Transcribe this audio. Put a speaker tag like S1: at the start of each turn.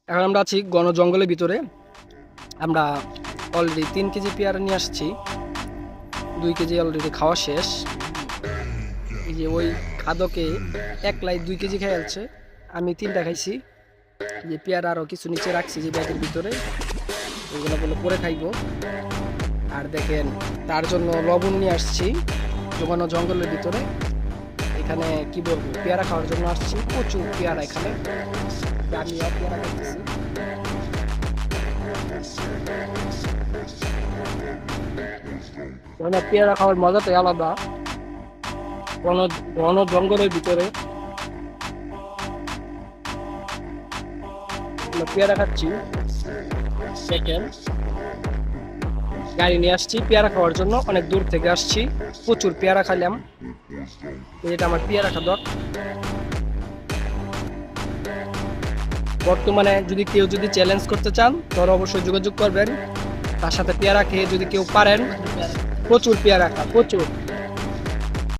S1: এখন আমরা আছি ঘন জঙ্গলের ভিতরে। আমরা অলরেডি 3 কেজি পেয়ারা নিয়ে আসছি, 2 কেজি অলরেডি খাওয়া শেষ। এই যে ওই খাদকে একলাই 2 কেজি খেয়ে ফেলছে, আমি 3টা খাইছি। যে পেয়ারা আরও কিছু নিচে রাখছি যে ব্যাগের ভিতরে, ওইগুলো বলে পরে খাইবো। আর দেখেন, তার জন্য লবণ নিয়ে আসছি ঘন জঙ্গলের ভিতরে। এখানে কি বলবো, পেয়ারা খাওয়ার জন্য আসছি, প্রচুর পেয়ারা এখানে। আমিও পেয়ারা খাইতেছি। পেয়ারা খাওয়ার মজাটাই আলাদা, ঘন ঘন জঙ্গলের ভিতরে আমরা পেয়ারা খাচ্ছি। দেখেন, গাড়ি নিয়ে আসছি পেয়ারা খাওয়ার জন্য, অনেক দূর থেকে আসছি, প্রচুর পেয়ারা খাইলাম। এটা আমার পেয়ারা খাদক। বর্তমানে যদি কেউ চ্যালেঞ্জ করতে চান তাহলে অবশ্যই যোগাযোগ করবেন। তার সাথে পেয়ারা খেয়ে যদি কেউ পারেন, প্রচুর পেয়ারা খা, প্রচুর।